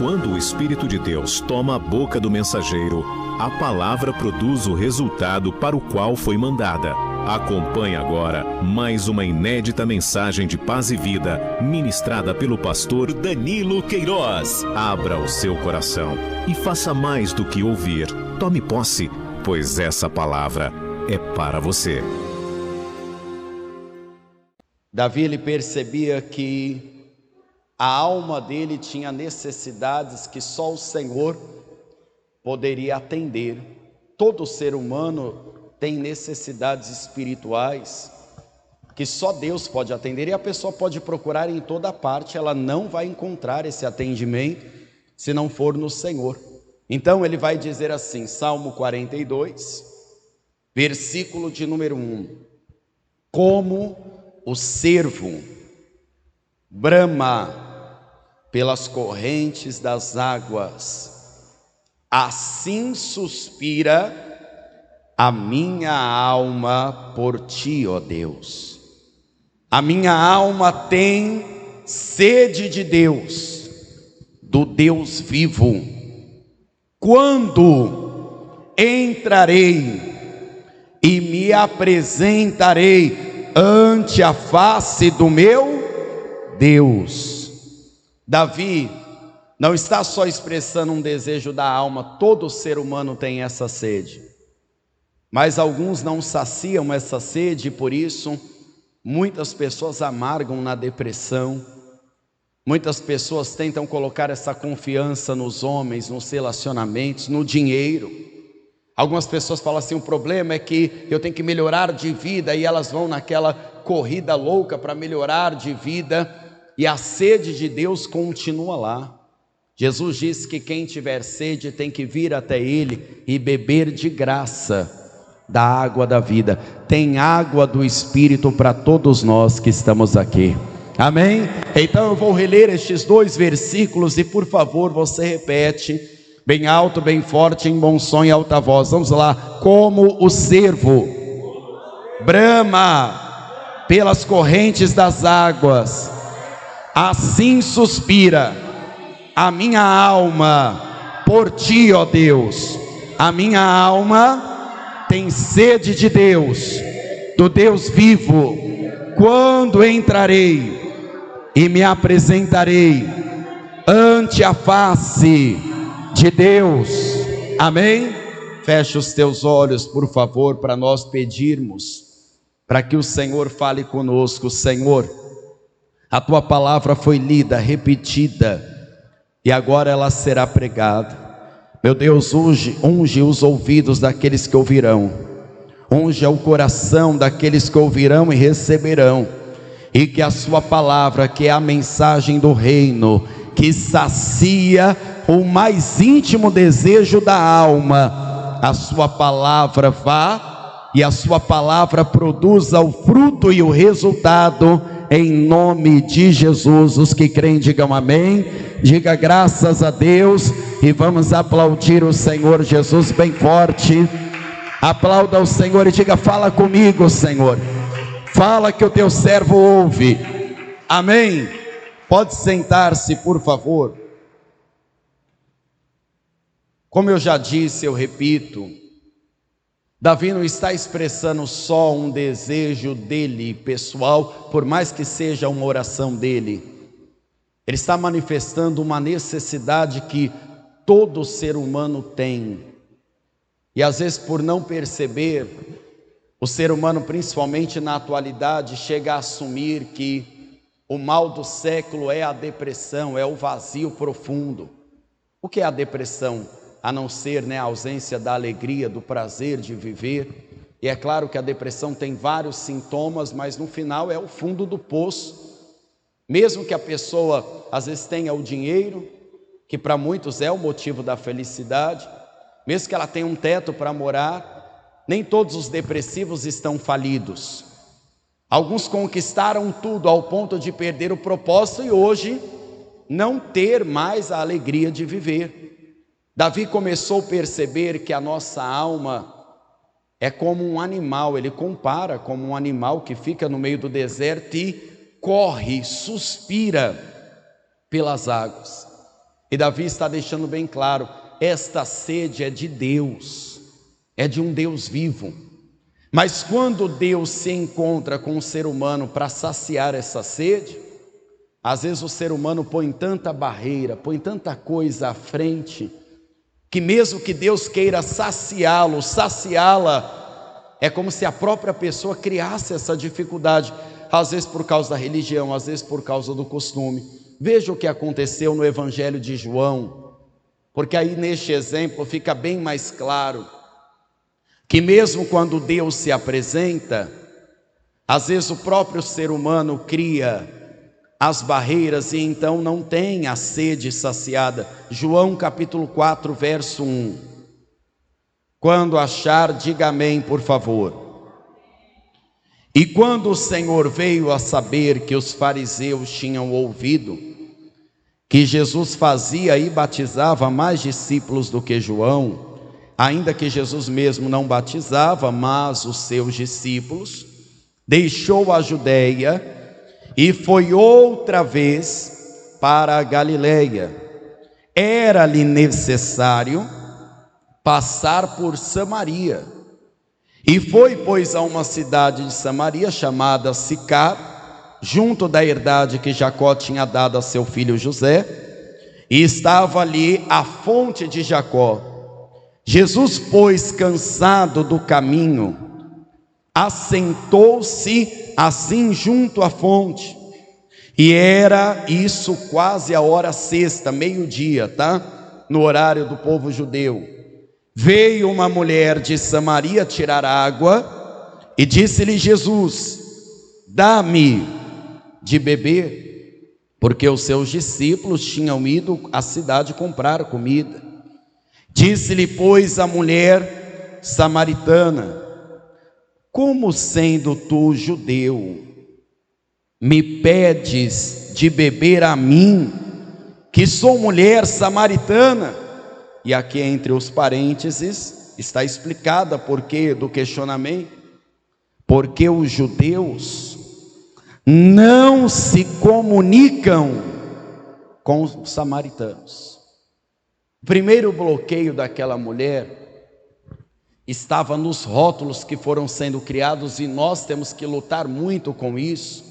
Quando o Espírito de Deus toma a boca do mensageiro, a palavra produz o resultado para o qual foi mandada. Acompanhe agora mais uma inédita mensagem de paz e vida, ministrada pelo pastor Danilo Queiroz. Abra o seu coração e faça mais do que ouvir. Tome posse, pois essa palavra é para você. Davi, ele percebia que a alma dele tinha necessidades que só o Senhor poderia atender. Todo ser humano tem necessidades espirituais que só Deus pode atender, e a pessoa pode procurar em toda parte, ela não vai encontrar esse atendimento se não for no Senhor. Então ele vai dizer assim, Salmo 42, versículo de número 1: como o cervo brama pelas correntes das águas, assim suspira a minha alma por ti, ó Deus. A minha alma tem sede de Deus, do Deus vivo. Quando entrarei e me apresentarei ante a face do meu Deus. Davi não está só expressando um desejo da alma, todo ser humano tem essa sede, mas alguns não saciam essa sede, e por isso muitas pessoas amargam na depressão. Muitas pessoas tentam colocar essa confiança nos homens, nos relacionamentos, no dinheiro. Algumas pessoas falam assim, o problema é que eu tenho que melhorar de vida, e elas vão naquela corrida louca para melhorar de vida, e a sede de Deus continua lá. Jesus disse que quem tiver sede tem que vir até Ele e beber de graça da água da vida. Tem água do Espírito para todos nós que estamos aqui. Amém? Então eu vou reler estes dois versículos e por favor você repete bem alto, bem forte, em bom som e alta voz. Vamos lá. Como o cervo brama pelas correntes das águas, assim suspira a minha alma por ti, ó Deus. A minha alma tem sede de Deus, do Deus vivo. Quando entrarei e me apresentarei ante a face de Deus. Amém? Feche os teus olhos, por favor, para nós pedirmos para que o Senhor fale conosco. Senhor, a tua palavra foi lida, repetida, e agora ela será pregada. Meu Deus, unge os ouvidos daqueles que ouvirão, unge o coração daqueles que ouvirão e receberão, e que a sua palavra, que é a mensagem do reino, que sacia o mais íntimo desejo da alma, a sua palavra vá e a sua palavra produza o fruto e o resultado, em nome de Jesus. Os que creem digam amém, diga graças a Deus, e vamos aplaudir o Senhor Jesus bem forte. Aplauda o Senhor e diga, fala comigo, Senhor, fala que o teu servo ouve. Amém? Pode sentar-se, por favor. Como eu já disse, eu repito, Davi não está expressando só um desejo dele pessoal, por mais que seja uma oração dele. Ele está manifestando uma necessidade que todo ser humano tem. E às vezes, por não perceber, o ser humano, principalmente na atualidade, chega a assumir que o mal do século é a depressão, é o vazio profundo. O que é a depressão? A não ser a ausência da alegria, do prazer de viver. E é claro que a depressão tem vários sintomas, mas no final é o fundo do poço. Mesmo que a pessoa às vezes tenha o dinheiro, que para muitos é o motivo da felicidade, mesmo que ela tenha um teto para morar, nem todos os depressivos estão falidos. Alguns conquistaram tudo ao ponto de perder o propósito e hoje não ter mais a alegria de viver. Davi começou a perceber que a nossa alma é como um animal. Ele compara como um animal que fica no meio do deserto e corre, suspira pelas águas. E Davi está deixando bem claro, esta sede é de Deus, é de um Deus vivo. Mas quando Deus se encontra com o ser humano para saciar essa sede, às vezes o ser humano põe tanta barreira, põe tanta coisa à frente, que mesmo que Deus queira saciá-lo, saciá-la, é como se a própria pessoa criasse essa dificuldade, às vezes por causa da religião, às vezes por causa do costume. Veja o que aconteceu no Evangelho de João, porque aí neste exemplo fica bem mais claro, que mesmo quando Deus se apresenta, às vezes o próprio ser humano cria as barreiras e então não tem a sede saciada. João capítulo 4, verso 1. Quando achar, diga amém, por favor. E quando o Senhor veio a saber que os fariseus tinham ouvido que Jesus fazia e batizava mais discípulos do que João, ainda que Jesus mesmo não batizava, mas os seus discípulos, deixou a Judeia e foi outra vez para a Galileia. Era-lhe necessário passar por Samaria. E foi, pois, a uma cidade de Samaria chamada Sicar, junto da herdade que Jacó tinha dado a seu filho José, e estava ali a fonte de Jacó. Jesus, pois, cansado do caminho, assentou-se assim junto à fonte, e era isso quase a hora sexta, meio-dia, tá? No horário do povo judeu. Veio uma mulher de Samaria tirar água, e disse-lhe Jesus: dá-me de beber, porque os seus discípulos tinham ido à cidade comprar comida. Disse-lhe, pois, a mulher samaritana: como sendo tu judeu, me pedes de beber a mim, que sou mulher samaritana? E aqui entre os parênteses está explicada por que do questionamento. Porque os judeus não se comunicam com os samaritanos. O primeiro bloqueio daquela mulher estava nos rótulos que foram sendo criados, e nós temos que lutar muito com isso,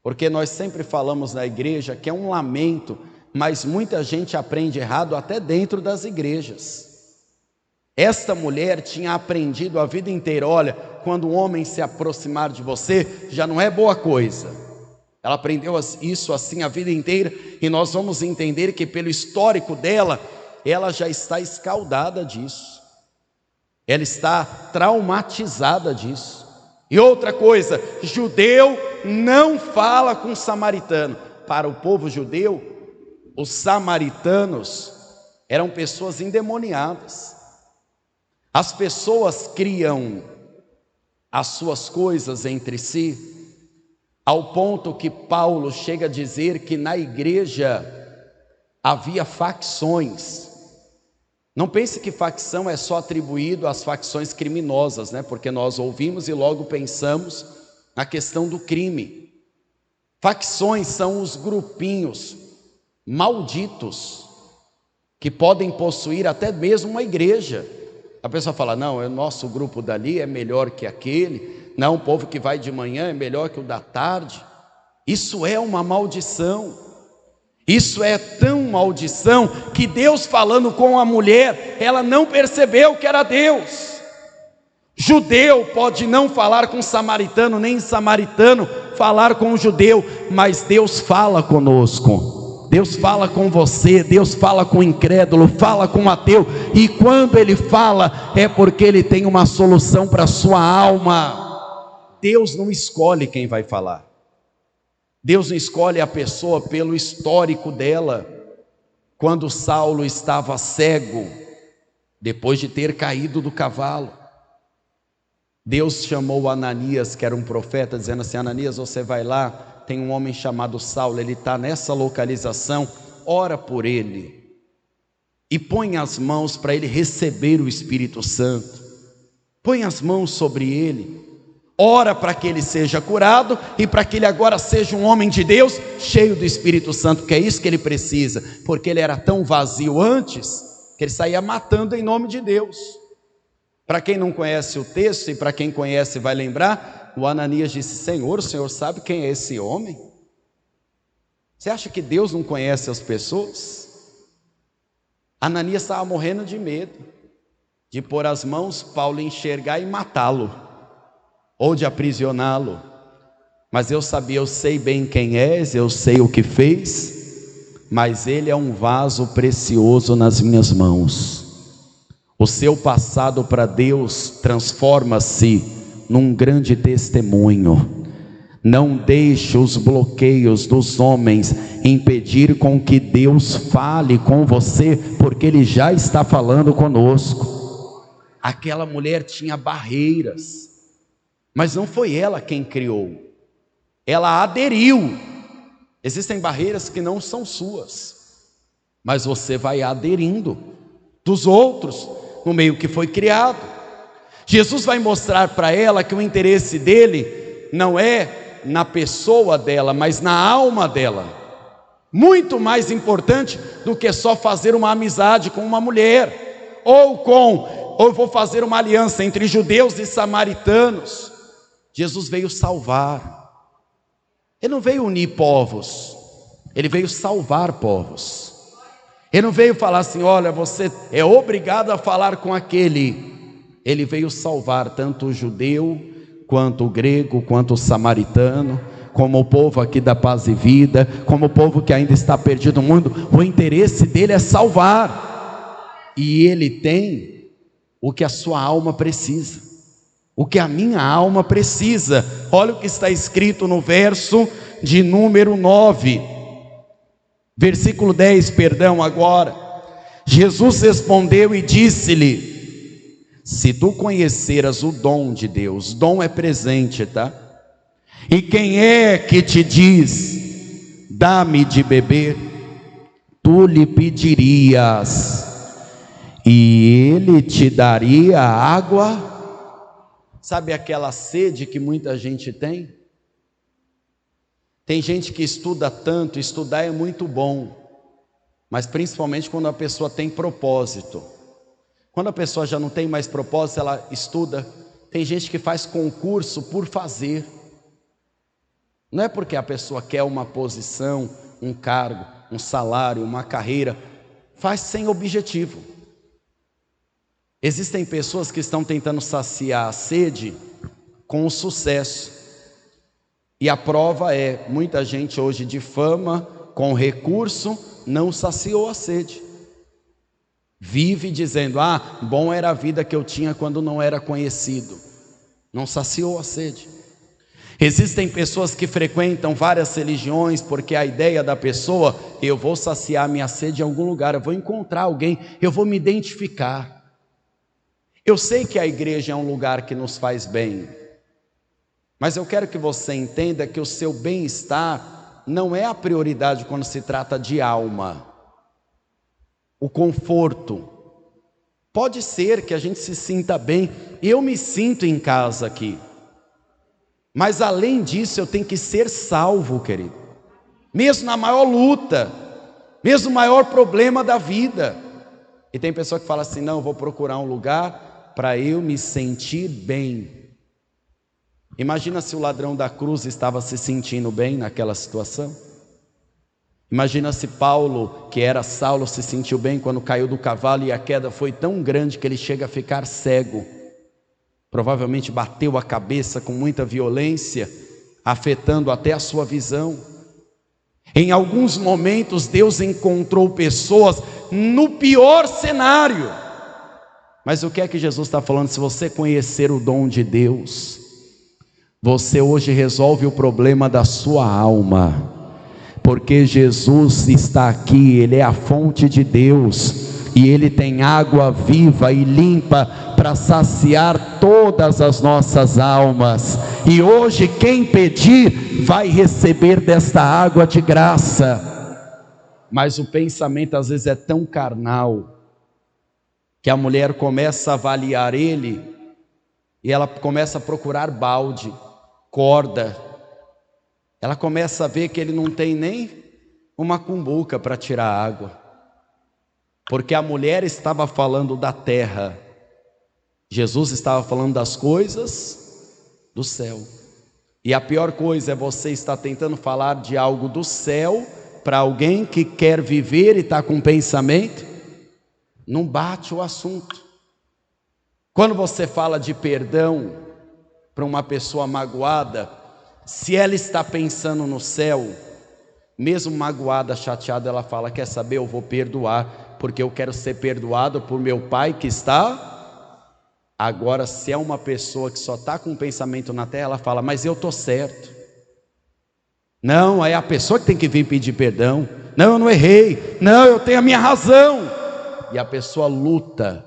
porque nós sempre falamos na igreja que é um lamento, mas muita gente aprende errado até dentro das igrejas. Esta mulher tinha aprendido a vida inteira: olha, quando um homem se aproximar de você, já não é boa coisa. Ela aprendeu isso assim a vida inteira, e nós vamos entender que pelo histórico dela, ela já está escaldada disso, ela está traumatizada disso. E outra coisa, judeu não fala com samaritano. Para o povo judeu, os samaritanos eram pessoas endemoniadas. As pessoas criam as suas coisas entre si, ao ponto que Paulo chega a dizer que na igreja havia facções. Não pense que facção é só atribuído às facções criminosas, né? Porque nós ouvimos e logo pensamos na questão do crime. Facções são os grupinhos malditos que podem possuir até mesmo uma igreja. A pessoa fala: não, o nosso grupo dali é melhor que aquele, não, o povo que vai de manhã é melhor que o da tarde. Isso é uma maldição. Isso é tão maldição que Deus, falando com a mulher, ela não percebeu que era Deus. Judeu pode não falar com samaritano, nem samaritano falar com o judeu, mas Deus fala conosco. Deus fala com você, Deus fala com o incrédulo, fala com o ateu, e quando Ele fala, é porque Ele tem uma solução para a sua alma. Deus não escolhe quem vai falar. Deus não escolhe a pessoa pelo histórico dela. Quando Saulo estava cego, depois de ter caído do cavalo, Deus chamou Ananias, que era um profeta, dizendo assim: Ananias, você vai lá, tem um homem chamado Saulo, ele está nessa localização, ora por ele, e põe as mãos para ele receber o Espírito Santo. Põe as mãos sobre ele, ora para que ele seja curado e para que ele agora seja um homem de Deus, cheio do Espírito Santo, que é isso que ele precisa, porque ele era tão vazio antes, que ele saía matando em nome de Deus. Para quem não conhece o texto, e para quem conhece vai lembrar, o Ananias disse: Senhor, o Senhor sabe quem é esse homem? Você acha que Deus não conhece as pessoas? Ananias estava morrendo de medo de pôr as mãos, Paulo enxergar e matá-lo, ou de aprisioná-lo. Mas eu sabia, eu sei bem quem és, eu sei o que fez, mas ele é um vaso precioso nas minhas mãos. O seu passado para Deus transforma-se num grande testemunho. Não deixe os bloqueios dos homens impedir com que Deus fale com você, porque Ele já está falando conosco. Aquela mulher tinha barreiras, mas não foi ela quem criou, ela aderiu. Existem barreiras que não são suas, mas você vai aderindo dos outros, no meio que foi criado. Jesus vai mostrar para ela que o interesse dele não é na pessoa dela, mas na alma dela. Muito mais importante do que só fazer uma amizade com uma mulher, ou vou fazer uma aliança entre judeus e samaritanos. Jesus veio salvar. Ele não veio unir povos, ele veio salvar povos. Ele não veio falar assim: olha, você é obrigado a falar com aquele. Ele veio salvar tanto o judeu, quanto o grego, quanto o samaritano, como o povo aqui da Paz e Vida, como o povo que ainda está perdido no mundo. O interesse dele é salvar. E ele tem o que a sua alma precisa, o que a minha alma precisa. Olha o que está escrito no verso de número 9. Versículo 10, agora. Jesus respondeu e disse-lhe: se tu conheceras o dom de Deus, dom é presente, tá? E quem é que te diz: dá-me de beber? Tu lhe pedirias, e ele te daria água. Sabe aquela sede que muita gente tem? Tem gente que estuda tanto, estudar é muito bom, mas principalmente quando a pessoa tem propósito. Quando a pessoa já não tem mais propósito, ela estuda. Tem gente que faz concurso por fazer. Não é porque a pessoa quer uma posição, um cargo, um salário, uma carreira. Faz sem objetivo. Existem pessoas que estão tentando saciar a sede com o sucesso. E a prova é, muita gente hoje de fama, com recurso, não saciou a sede. Vive dizendo: bom era a vida que eu tinha quando não era conhecido. Não saciou a sede. Existem pessoas que frequentam várias religiões, porque a ideia da pessoa: eu vou saciar minha sede em algum lugar, eu vou encontrar alguém, eu vou me identificar. Eu sei que a igreja é um lugar que nos faz bem, mas eu quero que você entenda que o seu bem-estar não é a prioridade quando se trata de alma. O conforto, pode ser que a gente se sinta bem, eu me sinto em casa aqui, mas além disso eu tenho que ser salvo, querido, mesmo na maior luta, mesmo no maior problema da vida. E tem pessoa que fala assim: não, eu vou procurar um lugar para eu me sentir bem. Imagina se o ladrão da cruz estava se sentindo bem naquela situação. Imagina se Paulo, que era Saulo, se sentiu bem quando caiu do cavalo e a queda foi tão grande que ele chega a ficar cego. Provavelmente bateu a cabeça com muita violência, afetando até a sua visão. Em alguns momentos Deus encontrou pessoas no pior cenário. Mas o que é que Jesus está falando? Se você conhecer o dom de Deus, você hoje resolve o problema da sua alma. Porque Jesus está aqui, Ele é a fonte de Deus, e Ele tem água viva e limpa para saciar todas as nossas almas. E hoje quem pedir vai receber desta água de graça. Mas o pensamento às vezes é tão carnal, que a mulher começa a avaliar ele E ela começa a procurar balde, corda. Ela começa a ver que ele não tem nem uma cumbuca para tirar água, porque a mulher estava falando da terra, Jesus estava falando das coisas do céu. E a pior coisa é você estar tentando falar de algo do céu para alguém que quer viver e está com pensamento, não bate o assunto. Quando você fala de perdão para uma pessoa magoada, se ela está pensando no céu, mesmo magoada, chateada, ela fala: quer saber, eu vou perdoar, porque eu quero ser perdoado por meu Pai que está. Agora, se é uma pessoa que só está com um pensamento na terra, ela fala: mas eu estou certo. Não, é a pessoa que tem que vir pedir perdão. Não, eu não errei. Não, eu tenho a minha razão. E a pessoa luta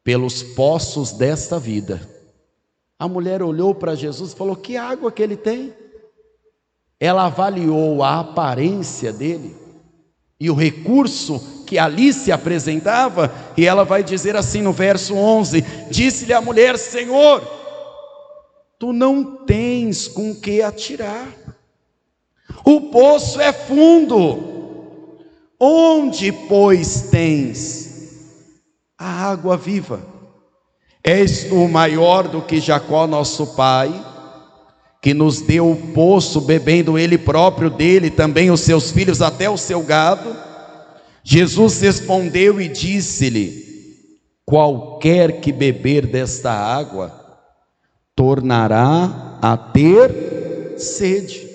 pelos poços desta vida. A mulher olhou para Jesus e falou: que água que ele tem? Ela avaliou a aparência dele e o recurso que ali se apresentava, e ela vai dizer assim no verso 11: disse-lhe a mulher: Senhor, tu não tens com que atirar, o poço é fundo, onde pois tens a água viva? És tu maior do que Jacó nosso pai, que nos deu o poço, bebendo ele próprio dele, também os seus filhos, até o seu gado? Jesus respondeu e disse-lhe: qualquer que beber desta água tornará a ter sede,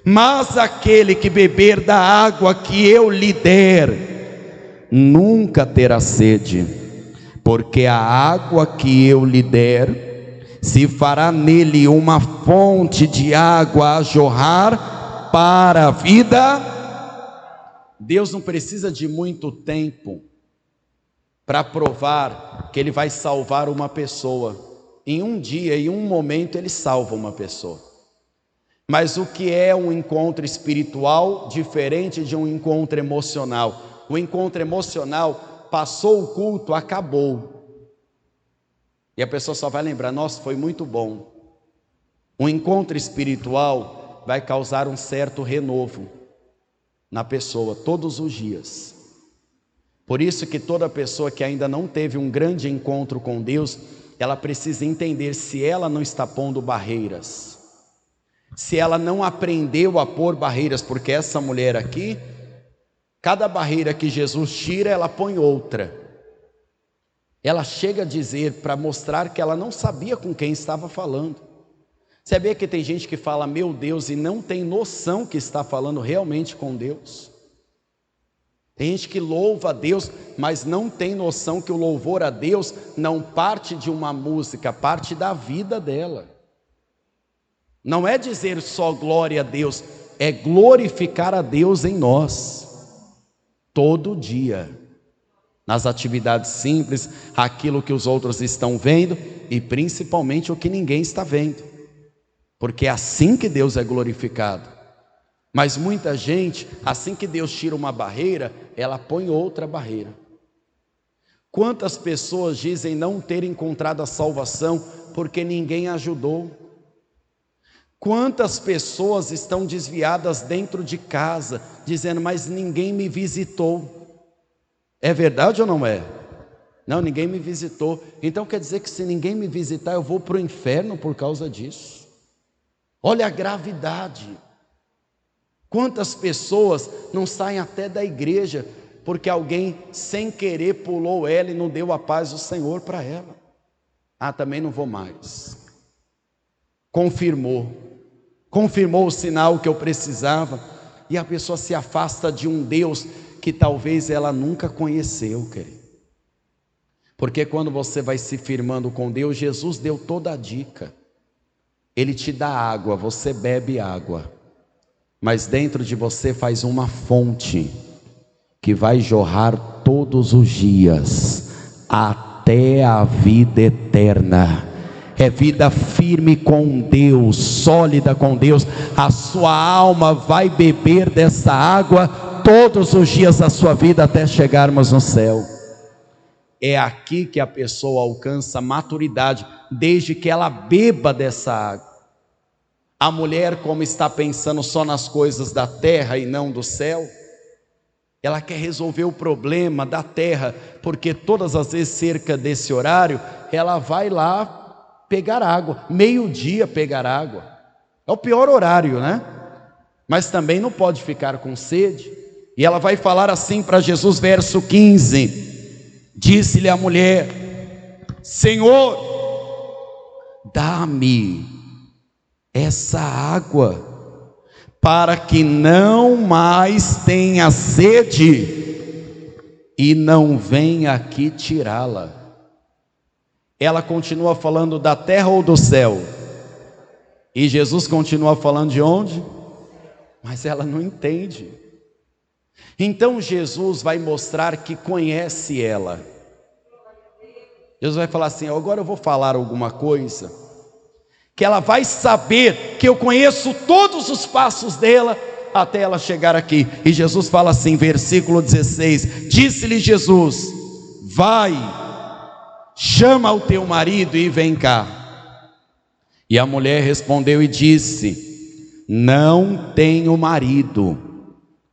mas aquele que beber da água que eu lhe der nunca terá sede, porque a água que eu lhe der se fará nele uma fonte de água a jorrar para a vida. Deus não precisa de muito tempo para provar que ele vai salvar uma pessoa. Em um dia, em um momento, ele salva uma pessoa. Mas o que é um encontro espiritual diferente de um encontro emocional? O encontro emocional, passou o culto, acabou, e a pessoa só vai lembrar: nossa, foi muito bom. Um encontro espiritual vai causar um certo renovo na pessoa todos os dias. Por isso que toda pessoa que ainda não teve um grande encontro com Deus, ela precisa entender se ela não está pondo barreiras, se ela não aprendeu a pôr barreiras, porque essa mulher aqui, cada barreira que Jesus tira, ela põe outra. Ela chega a dizer, para mostrar que ela não sabia com quem estava falando. Sabia que tem gente que fala meu Deus e não tem noção que está falando realmente com Deus? Tem gente que louva a Deus, mas não tem noção que o louvor a Deus não parte de uma música, parte da vida dela. Não é dizer só glória a Deus, é glorificar a Deus em nós, todo dia, nas atividades simples, aquilo que os outros estão vendo e principalmente o que ninguém está vendo, porque é assim que Deus é glorificado. Mas muita gente, assim que Deus tira uma barreira, ela põe outra barreira. Quantas pessoas dizem não ter encontrado a salvação porque ninguém ajudou? Quantas pessoas estão desviadas dentro de casa, dizendo, mas ninguém me visitou? É verdade ou não é? Não, ninguém me visitou. Então quer dizer que se ninguém me visitar, eu vou para o inferno por causa disso? Olha a gravidade. Quantas pessoas não saem até da igreja, porque alguém sem querer pulou ela e não deu a paz do Senhor para ela? Ah, também não vou mais. Confirmou o sinal que eu precisava, e a pessoa se afasta de um Deus que talvez ela nunca conheceu, querido. Porque quando você vai se firmando com Deus, Jesus deu toda a dica. Ele te dá água, você bebe água, mas dentro de você faz uma fonte que vai jorrar todos os dias até a vida eterna. É vida firme com Deus, sólida com Deus. A sua alma vai beber dessa água todos os dias da sua vida até chegarmos no céu. é aqui que a pessoa alcança maturidade, desde que ela beba dessa água. A mulher, como está pensando só nas coisas da terra e não do céu, ela quer resolver o problema da terra, porque todas as vezes cerca desse horário, ela vai lá pegar água, meio-dia pegar água. É o pior horário, né? Mas também não pode ficar com sede. E ela vai falar assim para Jesus, verso 15. Disse-lhe a mulher: Senhor, dá-me essa água, para que não mais tenha sede e não venha aqui tirá-la. Ela continua falando da terra ou do céu? E Jesus continua falando de onde? Mas ela não entende. Então Jesus vai mostrar que conhece ela. Jesus vai falar assim: agora eu vou falar alguma coisa que ela vai saber que eu conheço todos os passos dela até ela chegar aqui. E Jesus fala assim, versículo 16: disse-lhe Jesus: vai, chama o teu marido e vem cá. E a mulher respondeu e disse: não tenho marido.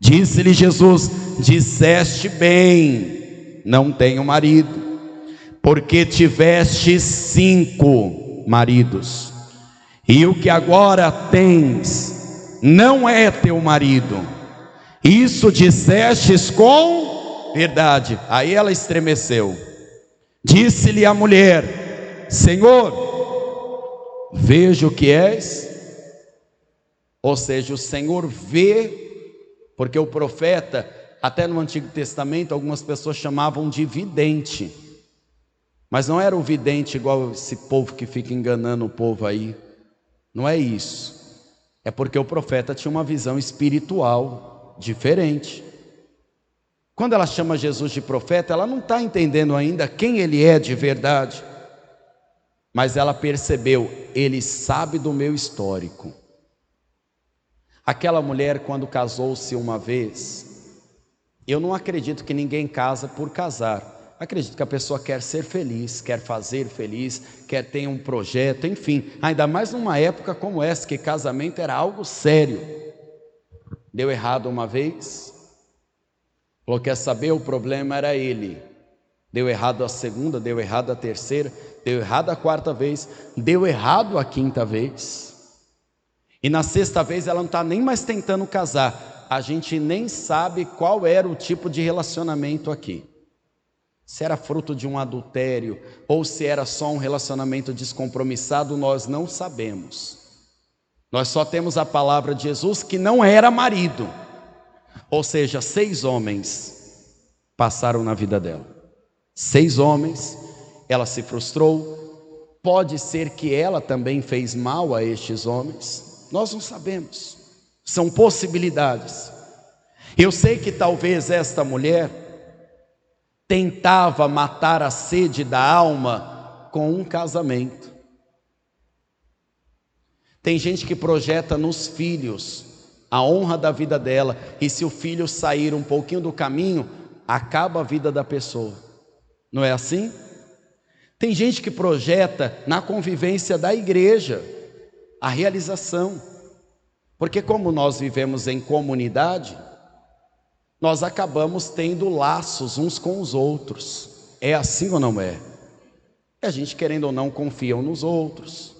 Disse-lhe Jesus: disseste bem, não tenho marido, porque tiveste 5 maridos, e o que agora tens não é teu marido. Isso dissestes com verdade. Aí ela estremeceu. Disse-lhe a mulher: Senhor, vejo que és. Ou seja, o Senhor vê, porque o profeta, até no Antigo Testamento, algumas pessoas chamavam de vidente, mas não era o vidente igual esse povo que fica enganando o povo aí. Não é isso. É porque o profeta tinha uma visão espiritual diferente. Quando ela chama Jesus de profeta, ela não está entendendo ainda quem ele é de verdade, mas ela percebeu: ele sabe do meu histórico. Aquela mulher, quando casou-se uma vez, eu não acredito que ninguém casa por casar. Acredito que a pessoa quer ser feliz, quer fazer feliz, quer ter um projeto, enfim. Ainda mais numa época como essa, que casamento era algo sério. Deu errado uma vez, falou: quer saber, o problema era ele. Deu errado a segunda, deu errado a terceira, deu errado a quarta vez, deu errado a quinta vez. E na sexta vez ela não está nem mais tentando casar. A gente nem sabe qual era o tipo de relacionamento aqui. Se era fruto de um adultério ou se era só um relacionamento descompromissado, nós não sabemos. Nós só temos a palavra de Jesus que não era marido. Ou seja, 6 homens passaram na vida dela. 6 homens, ela se frustrou. Pode ser que ela também fez mal a estes homens. Nós não sabemos. São possibilidades. Eu sei que talvez esta mulher tentava matar a sede da alma com um casamento. Tem gente que projeta nos filhos a honra da vida dela, e se o filho sair um pouquinho do caminho, acaba a vida da pessoa. Não é assim? Tem gente que projeta na convivência da igreja a realização, porque como nós vivemos em comunidade, nós acabamos tendo laços uns com os outros. É assim ou não é? A gente, querendo ou não, confia uns nos outros,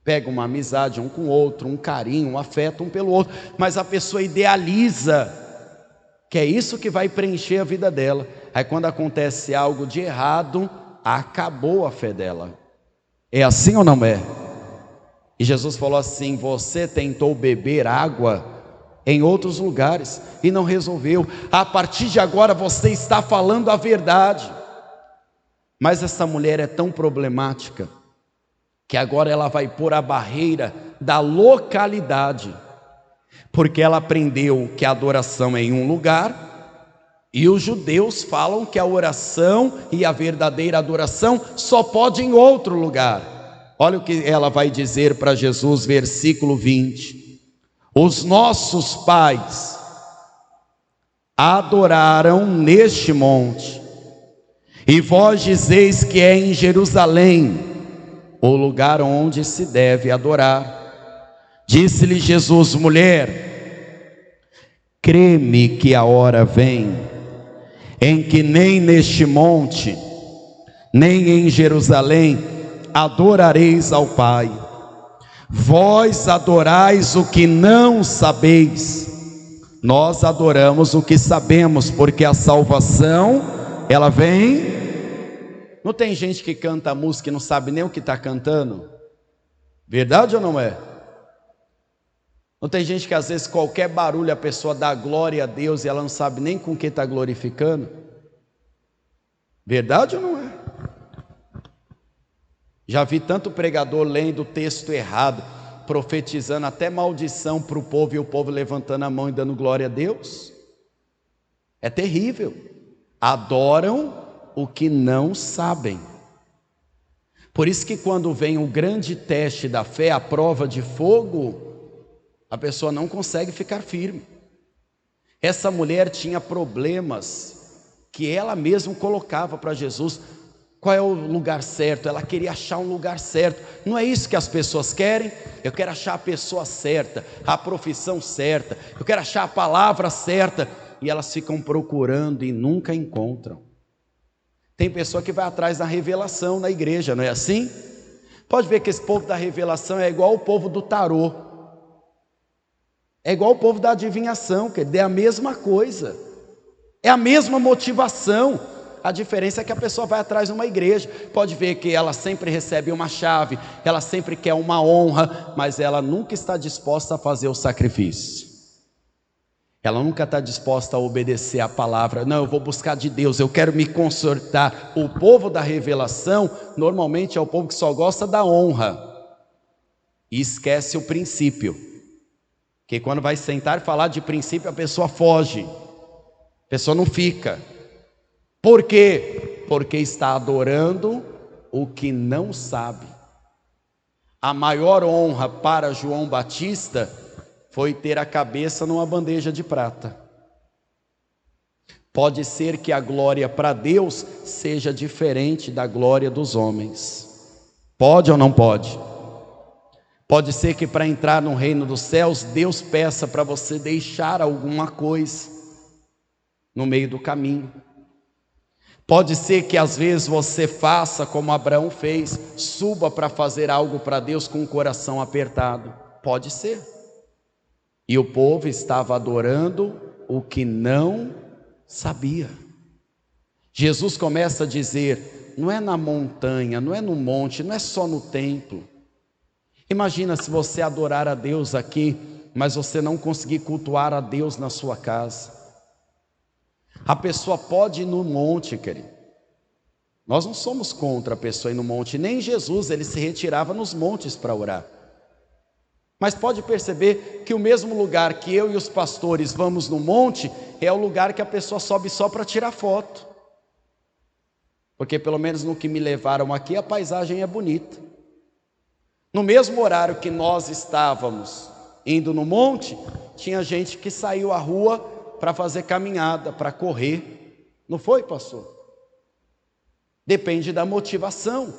pega uma amizade um com o outro, um carinho, um afeto um pelo outro, mas a pessoa idealiza que é isso que vai preencher a vida dela. Aí quando acontece algo de errado, acabou a fé dela. É assim ou não é? E Jesus falou assim: você tentou beber água em outros lugares e não resolveu. A partir de agora você está falando a verdade. Mas essa mulher é tão problemática que agora ela vai pôr a barreira da localidade, porque ela aprendeu que a adoração é em um lugar, e os judeus falam que a oração e a verdadeira adoração só pode em outro lugar. Olha o que ela vai dizer para Jesus, versículo 20: os nossos pais adoraram neste monte, E vós dizeis que é em Jerusalém o lugar onde se deve adorar. Disse-lhe Jesus: mulher, crê-me que a hora vem, em que nem neste monte, nem em Jerusalém, adorareis ao Pai. Vós adorais o que não sabeis, nós adoramos o que sabemos, porque a salvação, ela vem. Não tem gente que canta música e não sabe nem o que está cantando? Verdade ou não é? Não tem gente que às vezes qualquer barulho a pessoa dá glória a Deus e ela não sabe nem com que está glorificando? Verdade ou não é? Já vi tanto pregador lendo o texto errado, profetizando até maldição para o povo e o povo levantando a mão e dando glória a Deus. É terrível. Adoram o que não sabem. Por isso que quando vem o grande teste da fé, a prova de fogo, a pessoa não consegue ficar firme. Essa mulher tinha problemas que ela mesma colocava para Jesus. Qual é o lugar certo? Ela queria achar um lugar certo. Não é isso que as pessoas querem? Eu quero achar a pessoa certa, a profissão certa, eu quero achar a palavra certa. E elas ficam procurando e nunca encontram. Tem pessoa que vai atrás da revelação na igreja, não é assim? Pode ver que esse povo da revelação é igual o povo do tarô. É igual o povo da adivinhação, que é a mesma coisa. É a mesma motivação. A diferença é que a pessoa vai atrás de uma igreja. Pode ver que ela sempre recebe uma chave, ela sempre quer uma honra, mas ela nunca está disposta a fazer o sacrifício. Ela nunca está disposta a obedecer a palavra. Não, eu vou buscar de Deus, eu quero me consertar. O povo da revelação normalmente é o povo que só gosta da honra e esquece o princípio. Porque quando vai sentar e falar de princípio, a pessoa foge, a pessoa não fica. Por quê? Porque está adorando o que não sabe. A maior honra para João Batista foi ter a cabeça numa bandeja de prata. Pode ser que a glória para Deus seja diferente da glória dos homens. Pode ou não pode? Pode ser que para entrar no reino dos céus, Deus peça para você deixar alguma coisa no meio do caminho. Pode ser que às vezes você faça como Abraão fez, suba para fazer algo para Deus com o coração apertado. Pode ser. E o povo estava adorando o que não sabia. Jesus começa a dizer: não é na montanha, não é no monte, não é só no templo. Imagina se você adorar a Deus aqui, mas você não conseguir cultuar a Deus na sua casa. A pessoa pode ir no monte, querido. Nós não somos contra a pessoa ir no monte, nem Jesus, ele se retirava nos montes para orar. Mas pode perceber que o mesmo lugar que eu e os pastores vamos no monte, é o lugar que a pessoa sobe só para tirar foto. Porque pelo menos no que me levaram aqui, a paisagem é bonita. No mesmo horário que nós estávamos indo no monte, tinha gente que saiu à rua para fazer caminhada, para correr. Não foi, pastor? Depende da motivação.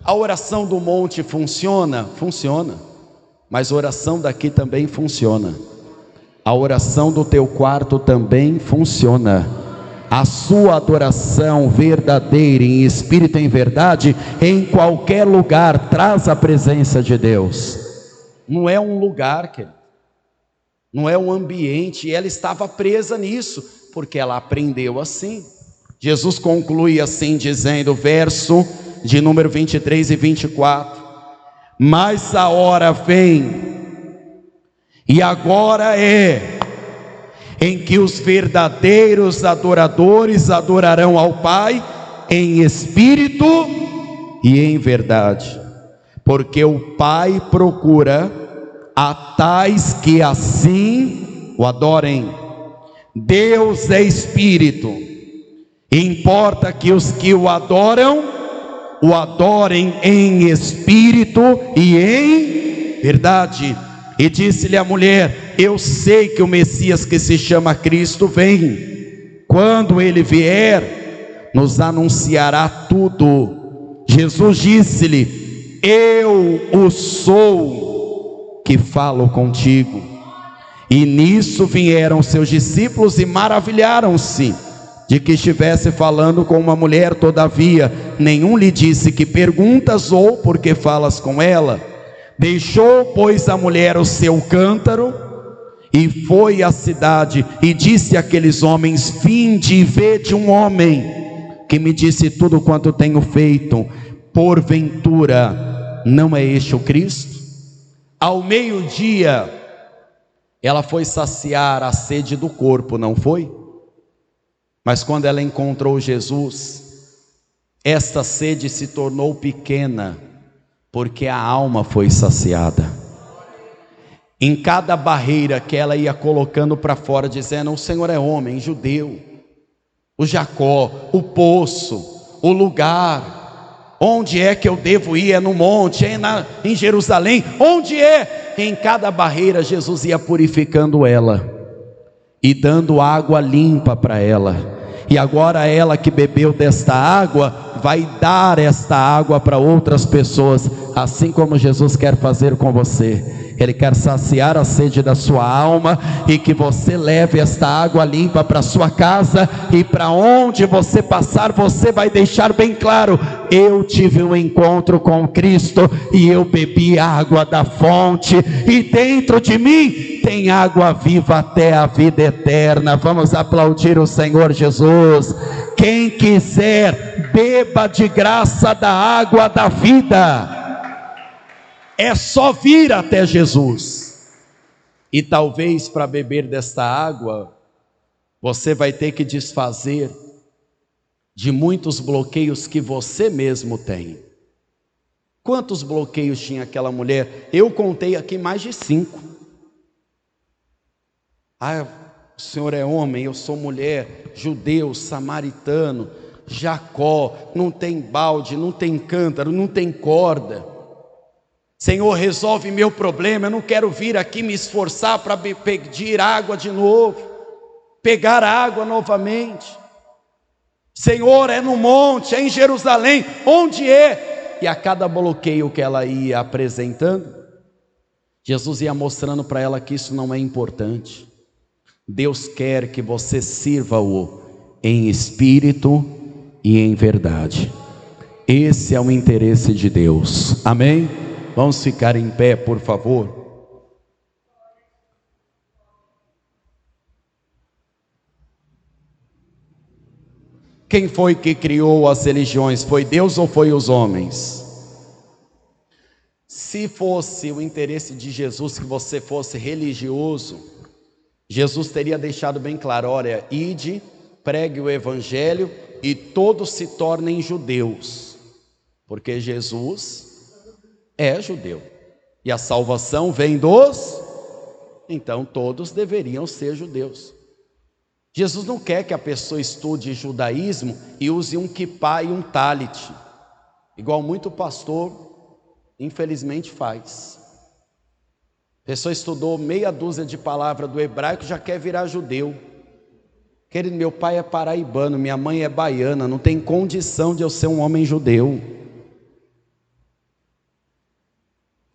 A oração do monte funciona? Funciona. Mas a oração daqui também funciona. A oração do teu quarto também funciona. A sua adoração verdadeira, em espírito e em verdade, em qualquer lugar, traz a presença de Deus. Não é um lugar, querido. Não é um ambiente. E ela estava presa nisso, porque ela aprendeu assim. Jesus conclui assim, dizendo, verso de número 23 e 24. Mas a hora vem, e agora é, em que os verdadeiros adoradores adorarão ao Pai em espírito e em verdade, porque o Pai procura a tais que assim o adorem. Deus é espírito, e importa que os que o adorem em espírito e em verdade. E disse-lhe a mulher: eu sei que o Messias, que se chama Cristo, vem. Quando ele vier, nos anunciará tudo. Jesus disse-lhe: eu o sou que falo contigo. E nisso vieram seus discípulos e maravilharam-se de que estivesse falando com uma mulher. Todavia nenhum lhe disse: que perguntas, ou por que falas com ela? Deixou, pois, a mulher o seu cântaro e foi à cidade e disse àqueles homens: vinde e vede um homem que me disse tudo quanto tenho feito. Porventura não é este o Cristo? Ao meio-dia ela foi saciar a sede do corpo, não foi? Mas quando ela encontrou Jesus, esta sede se tornou pequena, porque a alma foi saciada. Em cada barreira que ela ia colocando para fora, dizendo: o Senhor é homem, judeu, o Jacó, o poço, o lugar, onde é que eu devo ir? É no monte, é em Jerusalém, onde é? Em cada barreira Jesus ia purificando ela e dando água limpa para ela. E agora ela que bebeu desta água vai dar esta água para outras pessoas, assim como Jesus quer fazer com você. Ele quer saciar a sede da sua alma e que você leve esta água limpa para sua casa, e para onde você passar você vai deixar bem claro: eu tive um encontro com Cristo e eu bebi água da fonte, e dentro de mim tem água viva até a vida eterna. Vamos aplaudir o Senhor Jesus. Quem quiser, beba de graça da água da vida. É só vir até Jesus. E talvez para beber desta água você vai ter que desfazer de muitos bloqueios que você mesmo tem. Quantos bloqueios tinha aquela mulher? Eu contei aqui mais de 5. O senhor é homem, eu sou mulher, judeu, samaritano, Jacó, não tem balde, não tem cântaro, não tem corda. Senhor, resolve meu problema. Eu não quero vir aqui me esforçar para pedir água de novo, pegar água novamente. Senhor, é no monte, é em Jerusalém, onde é? E a cada bloqueio que ela ia apresentando, Jesus ia mostrando para ela que isso não é importante. Deus quer que você sirva-o em espírito e em verdade. Esse é o interesse de Deus. Amém? Vamos ficar em pé, por favor. Quem foi que criou as religiões? Foi Deus ou foi os homens? Se fosse o interesse de Jesus que você fosse religioso, Jesus teria deixado bem claro: olha, ide, pregue o evangelho e todos se tornem judeus, porque Jesus é judeu e a salvação vem dos, então todos deveriam ser judeus. Jesus não quer que a pessoa estude judaísmo e use um kippá e um talit, igual muito pastor infelizmente faz. A pessoa estudou meia dúzia de palavras do hebraico, já quer virar judeu. Querido, meu pai é paraibano, minha mãe é baiana, não tem condição de eu ser um homem judeu.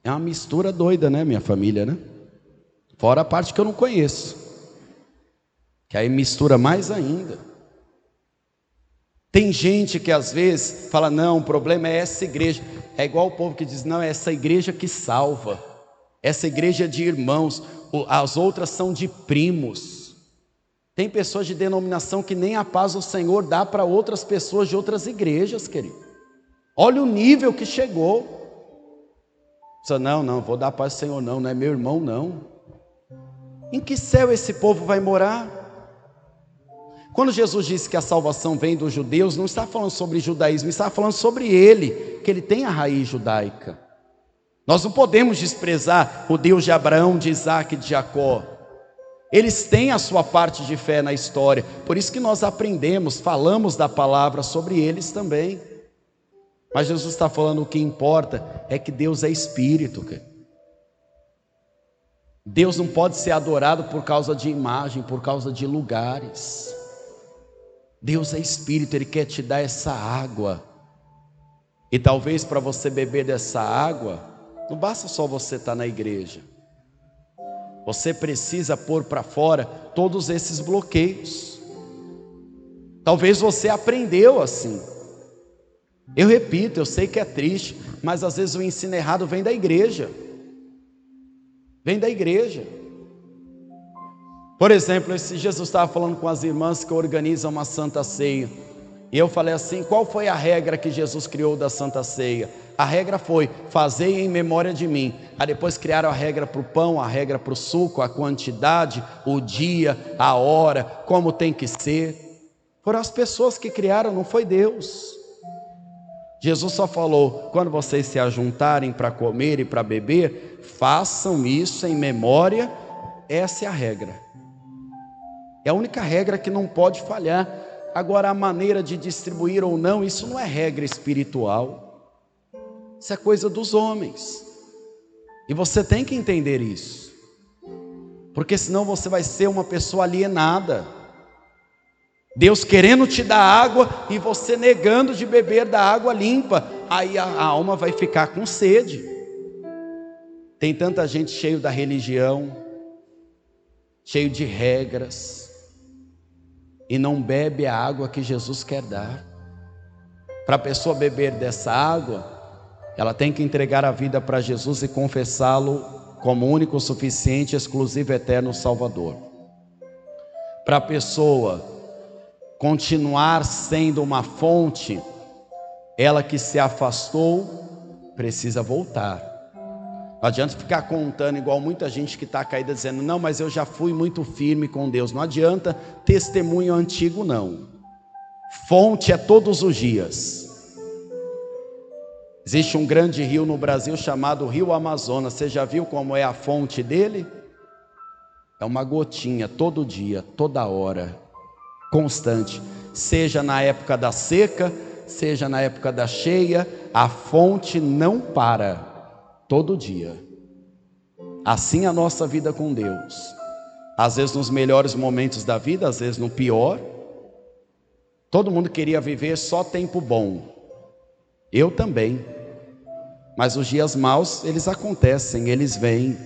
É uma mistura doida, né, minha família, né? Fora a parte que eu não conheço, que aí mistura mais ainda. Tem gente que às vezes fala: não, o problema é essa igreja. É igual o povo que diz: não, é essa igreja que salva, essa igreja é de irmãos, as outras são de primos. Tem pessoas de denominação que nem a paz do Senhor dá para outras pessoas de outras igrejas, querido. Olha o nível que chegou. Não, vou dar paz ao Senhor, não é meu irmão, não. Em que céu esse povo vai morar? Quando Jesus disse que a salvação vem dos judeus, não está falando sobre judaísmo, está falando sobre ele, que ele tem a raiz judaica. Nós não podemos desprezar o Deus de Abraão, de Isaac e de Jacó. Eles têm a sua parte de fé na história, por isso que nós aprendemos, falamos da palavra sobre eles também. Mas Jesus está falando: o que importa é que Deus é espírito. Deus não pode ser adorado por causa de imagem, por causa de lugares. Deus é Espírito, Ele quer te dar essa água. E talvez para você beber dessa água, não basta só você estar na igreja. Você precisa pôr para fora todos esses bloqueios. Talvez você aprendeu assim. Eu repito, eu sei que é triste, mas às vezes o ensino errado vem da igreja. Vem da igreja. Por exemplo, esses dias eu estava falando com as irmãs que organizam uma Santa Ceia. E eu falei assim, qual foi a regra que Jesus criou da Santa Ceia? A regra foi, fazei em memória de mim. Aí depois criaram a regra para o pão, a regra para o suco, a quantidade, o dia, a hora, como tem que ser. Foram as pessoas que criaram, não foi Deus. Jesus só falou, quando vocês se ajuntarem para comer e para beber, façam isso em memória, essa é a regra. É a única regra que não pode falhar. Agora, a maneira de distribuir ou não, isso não é regra espiritual. Isso é coisa dos homens. E você tem que entender isso. Porque senão você vai ser uma pessoa alienada. Deus querendo te dar água e você negando de beber da água limpa. Aí a alma vai ficar com sede. Tem tanta gente cheio da religião, cheio de regras, e não bebe a água que Jesus quer dar. Para a pessoa beber dessa água, ela tem que entregar a vida para Jesus e confessá-lo como único, suficiente, exclusivo, eterno Salvador. Para a pessoa continuar sendo uma fonte, ela que se afastou, precisa voltar. Não adianta ficar contando igual muita gente que está caída dizendo, não, mas eu já fui muito firme com Deus. Não adianta testemunho antigo, não. Fonte é todos os dias. Existe um grande rio no Brasil chamado Rio Amazonas. Você já viu como é a fonte dele? É uma gotinha todo dia, toda hora, constante. Seja na época da seca, seja na época da cheia, a fonte não para. Todo dia. Assim a nossa vida com Deus. Às vezes nos melhores momentos da vida, às vezes no pior. Todo mundo queria viver só tempo bom. Eu também. Mas os dias maus, eles acontecem, eles vêm.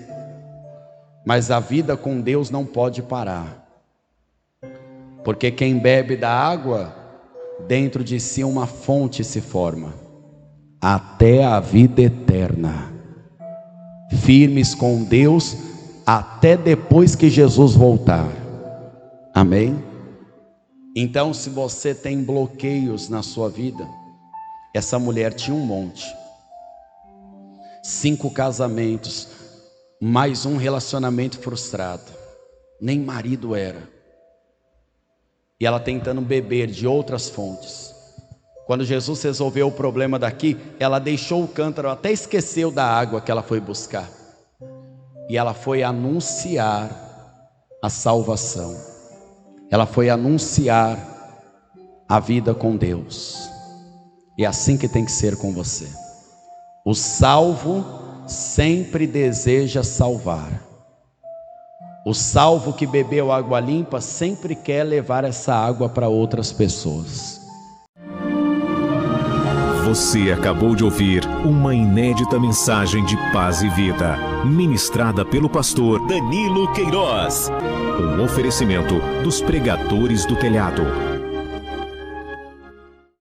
Mas a vida com Deus não pode parar. Porque quem bebe da água, dentro de si uma fonte se forma. Até a vida eterna. Firmes com Deus até depois que Jesus voltar. Amém? Então, se você tem bloqueios na sua vida, essa mulher tinha um monte. 5 casamentos, mais um relacionamento frustrado. Nem marido era. E ela tentando beber de outras fontes. Quando Jesus resolveu o problema daqui, ela deixou o cântaro, até esqueceu da água que ela foi buscar. E ela foi anunciar a salvação. Ela foi anunciar a vida com Deus. E é assim que tem que ser com você. O salvo sempre deseja salvar. O salvo que bebeu água limpa sempre quer levar essa água para outras pessoas. Você acabou de ouvir uma inédita mensagem de paz e vida, ministrada pelo pastor Danilo Queiroz. Um oferecimento dos pregadores do telhado.